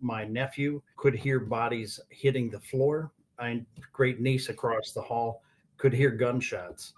My nephew could hear bodies hitting the floor. My great niece across the hall could hear gunshots.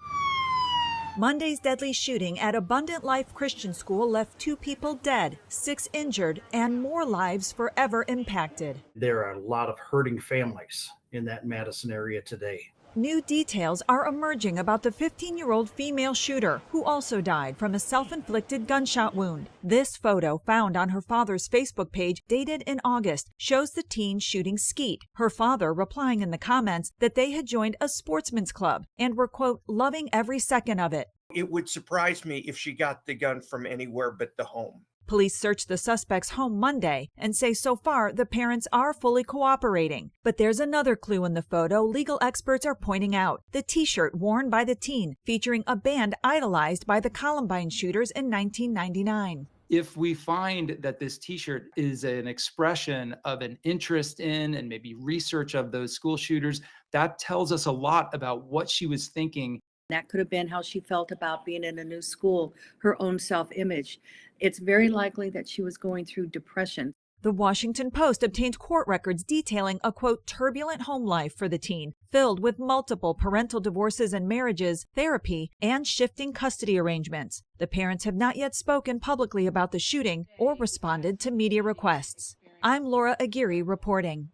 Monday's deadly shooting at Abundant Life Christian School left 2 people dead, 6 injured, and more lives forever impacted. There are a lot of hurting families in that Madison area today. New details are emerging about the 15-year-old female shooter who also died from a self-inflicted gunshot wound. This photo, found on her father's Facebook page dated in August, shows the teen shooting skeet, her father replying in the comments that they had joined a sportsman's club and were, quote, loving every second of it. It would surprise me if she got the gun from anywhere but the home. Police searched the suspect's home Monday and say so far the parents are fully cooperating. But there's another clue in the photo legal experts are pointing out: the T-shirt worn by the teen featuring a band idolized by the Columbine shooters in 1999. If we find that this T-shirt is an expression of an interest in and maybe research of those school shooters, that tells us a lot about what she was thinking. That could have been how she felt about being in a new school, her own self-image. It's very likely that she was going through depression. The Washington Post obtained court records detailing a, quote, turbulent home life for the teen, filled with multiple parental divorces and marriages, therapy, and shifting custody arrangements. The parents have not yet spoken publicly about the shooting or responded to media requests. I'm Laura Aguirre reporting.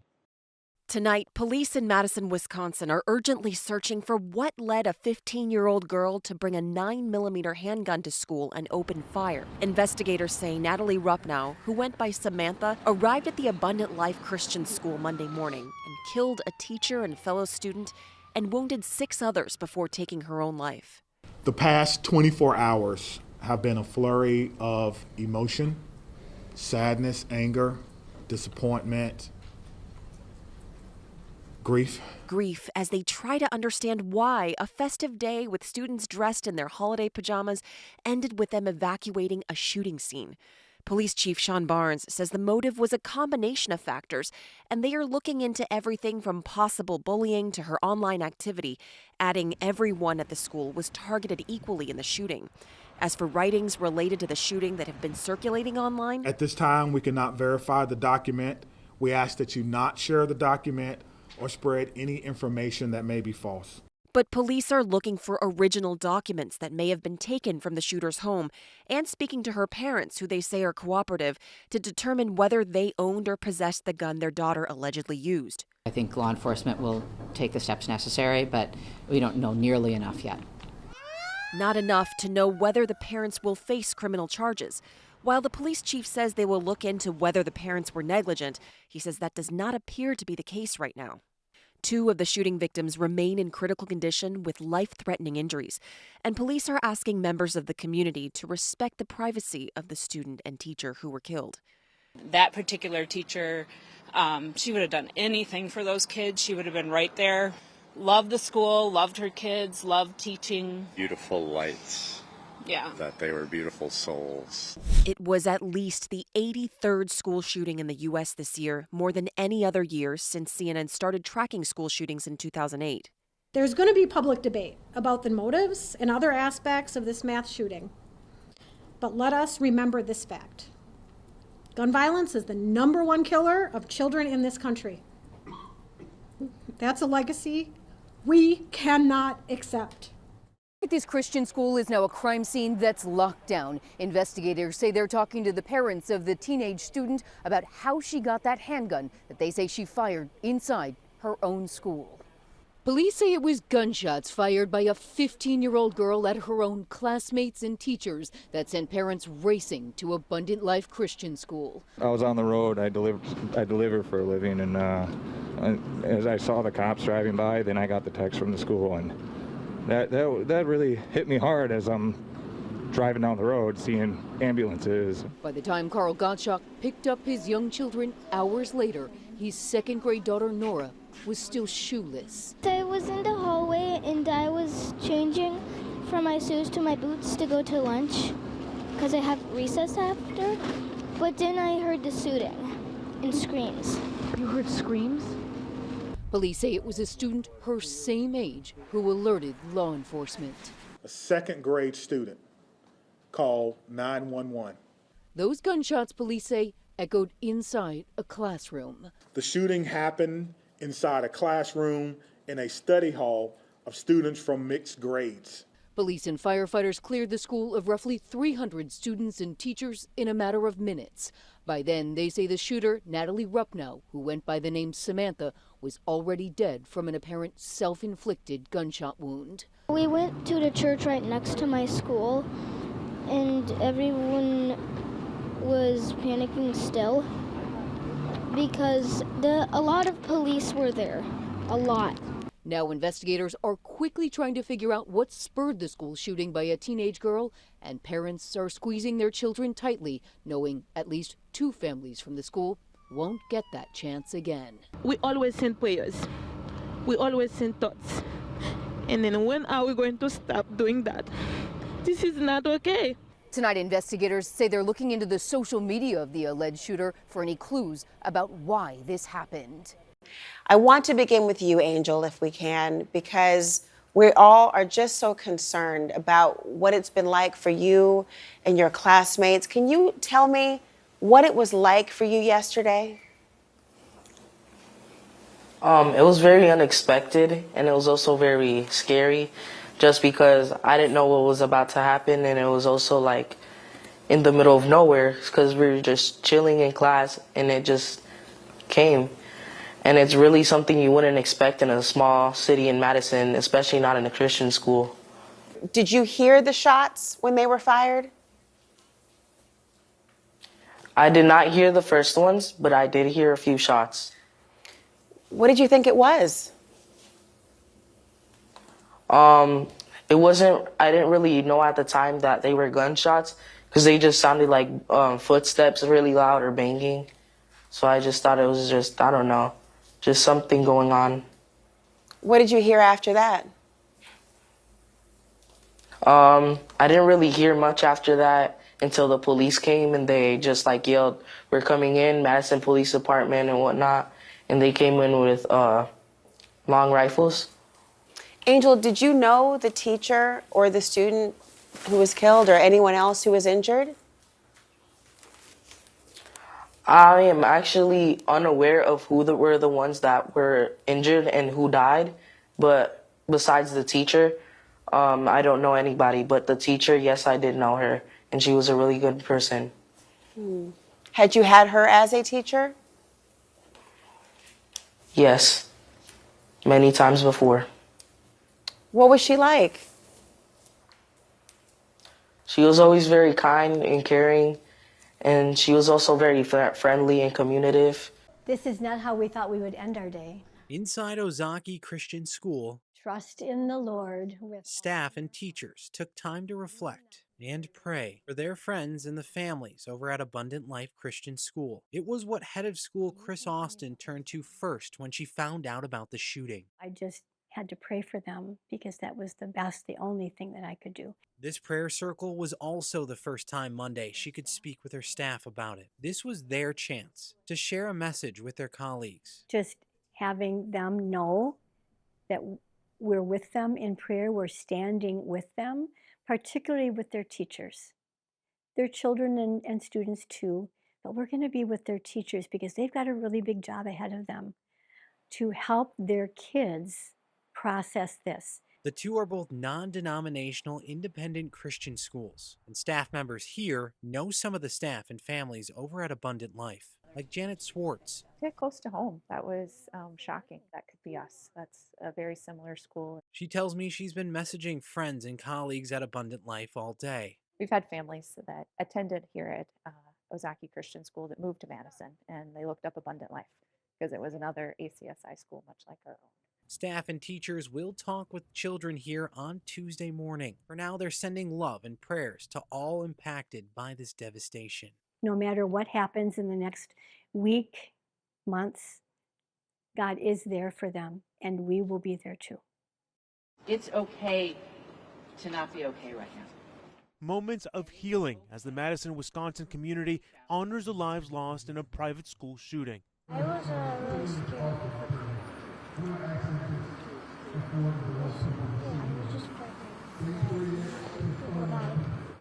Tonight, police in Madison, Wisconsin are urgently searching for what led a 15-year-old girl to bring a 9mm handgun to school and open fire. Investigators say Natalie Ruppnow, who went by Samantha, arrived at the Abundant Life Christian School Monday morning and killed a teacher and fellow student and wounded 6 others before taking her own life. The past 24 hours have been a flurry of emotion, sadness, anger, disappointment, grief. Grief as they try to understand why a festive day with students dressed in their holiday pajamas ended with them evacuating a shooting scene. Police Chief Sean Barnes says the motive was a combination of factors, and they are looking into everything from possible bullying to her online activity, adding everyone at the school was targeted equally in the shooting. As for writings related to the shooting that have been circulating online, at this time we cannot verify the document. We ask that you not share the document or spread any information that may be false. But police are looking for original documents that may have been taken from the shooter's home and speaking to her parents, who they say are cooperative, to determine whether they owned or possessed the gun their daughter allegedly used. I think law enforcement will take the steps necessary, but we don't know nearly enough yet. Not enough to know whether the parents will face criminal charges. While the police chief says they will look into whether the parents were negligent, he says that does not appear to be the case right now. 2 of the shooting victims remain in critical condition with life-threatening injuries, and police are asking members of the community to respect the privacy of the student and teacher who were killed. That particular teacher, she would have done anything for those kids. She would have been right there. Loved the school, loved her kids, loved teaching. Beautiful lights. Yeah. That they were beautiful souls. It was at least the 83rd school shooting in the U.S. this year, more than any other year since CNN started tracking school shootings in 2008. There's going to be public debate about the motives and other aspects of this mass shooting. But let us remember this fact. Gun violence is the #1 killer of children in this country. That's a legacy we cannot accept. This Christian school is now a crime scene that's locked down. Investigators say they're talking to the parents of the teenage student about how she got that handgun that they say she fired inside her own school. Police say it was gunshots fired by a 15-year-old girl at her own classmates and teachers that sent parents racing to Abundant Life Christian School. I was on the road. I deliver for a living, and as I saw the cops driving by, then I got the text from the school, and that really hit me hard as I'm driving down the road, seeing ambulances. By the time Carl Gottschalk picked up his young children hours later, his 2nd grade daughter Nora was still shoeless. I was in the hallway and I was changing from my shoes to my boots to go to lunch because I have recess after. But then I heard the shooting and screams. You heard screams? Police say it was a student her same age who alerted law enforcement. A 2nd grade student called 911. Those gunshots, police say, echoed inside a classroom. The shooting happened inside a classroom in a study hall of students from mixed grades. Police and firefighters cleared the school of roughly 300 students and teachers in a matter of minutes. By then, they say the shooter, Natalie Rupnow, who went by the name Samantha, was already dead from an apparent self-inflicted gunshot wound. We went to the church right next to my school, and everyone was panicking still because a lot of police were there, a lot. Now investigators are quickly trying to figure out what spurred the school shooting by a teenage girl, and parents are squeezing their children tightly, knowing at least 2 families from the school won't get that chance again. We always send prayers. We always send thoughts. And then when are we going to stop doing that? This is not okay. Tonight, investigators say they're looking into the social media of the alleged shooter for any clues about why this happened. I want to begin with you, Angel, if we can, because we all are just so concerned about what it's been like for you and your classmates. Can you tell me what it was like for you yesterday? It was very unexpected, and it was also very scary just because I didn't know what was about to happen, and it was also like in the middle of nowhere because we were just chilling in class and it just came. And it's really something you wouldn't expect in a small city in Madison, especially not in a Christian school. Did you hear the shots when they were fired? I did not hear the first ones, but I did hear a few shots. What did you think it was? It wasn't, I didn't really know at the time that they were gunshots because they just sounded like footsteps really loud or banging. So I just thought it was just, I don't know, just something going on. What did you hear after that? I didn't really hear much after that until the police came and they just like yelled, "We're coming in," Madison Police Department and whatnot. And they came in with long rifles. Angel, did you know the teacher or the student who was killed or anyone else who was injured? I am actually unaware of who were the ones that were injured and who died, but besides the teacher, I don't know anybody. But the teacher, yes, I did know her, and she was a really good person. Had you had her as a teacher? Yes, many times before. What was she like? She was always very kind and caring, and she was also very friendly and communicative. This is not how we thought we would end our day. Inside Ozaki Christian School, Trust in the Lord. Staff and teachers took time to reflect and pray for their friends and the families over at Abundant Life Christian School. It was what head of school Chris Austin turned to first when she found out about the shooting. I just had to pray for them because that was the only thing that I could do. This prayer circle was also the first time Monday she could speak with her staff about it. This was their chance to share a message with their colleagues. Just having them know that we're with them in prayer, we're standing with them, particularly with their teachers. Their children and students too, but we're going to be with their teachers because they've got a really big job ahead of them to help their kids process this. The two are both non-denominational independent Christian schools, and staff members here know some of the staff and families over at Abundant Life, like Janet Swartz. Get close to home. That was shocking. That could be us. That's a very similar school. She tells me she's been messaging friends and colleagues at Abundant Life all day. We've had families that attended here at Ozaki Christian School that moved to Madison, and they looked up Abundant Life because it was another ACSI school much like our own. Staff and teachers will talk with children here on Tuesday morning. For now, they're sending love and prayers to all impacted by this devastation. No matter what happens in the next week, months, God is there for them, and we will be there too. It's okay to not be okay right now. Moments of healing as the Madison, Wisconsin community honors the lives lost in a private school shooting. I was really scared.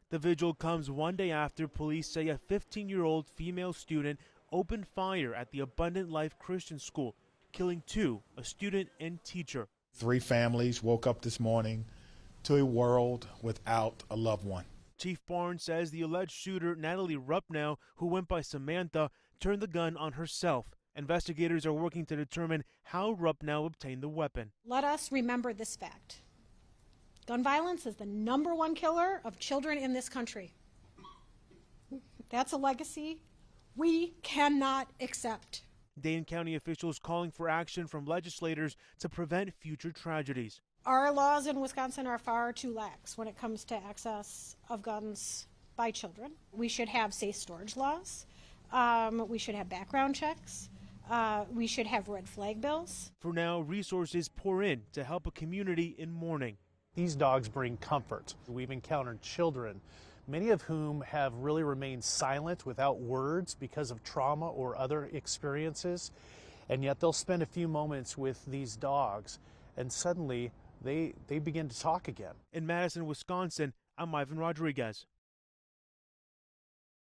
The vigil comes one day after police say a 15-year-old female student opened fire at the Abundant Life Christian School, killing 2, a student and teacher. 3 families woke up this morning to a world without a loved one. Chief Barnes says the alleged shooter, Natalie Rupnow, who went by Samantha, turned the gun on herself. Investigators are working to determine how Rupnow obtained the weapon. Let us remember this fact. Gun violence is the #1 killer of children in this country. That's a legacy we cannot accept. Dane County officials calling for action from legislators to prevent future tragedies. Our laws in Wisconsin are far too lax when it comes to access of guns by children. We should have safe storage laws. We should have background checks. We should have red flag bills. For now, resources pour in to help a community in mourning. These dogs bring comfort. We've encountered children, many of whom have really remained silent without words because of trauma or other experiences, and yet they'll spend a few moments with these dogs, and suddenly they begin to talk again. In Madison, Wisconsin, I'm Ivan Rodriguez.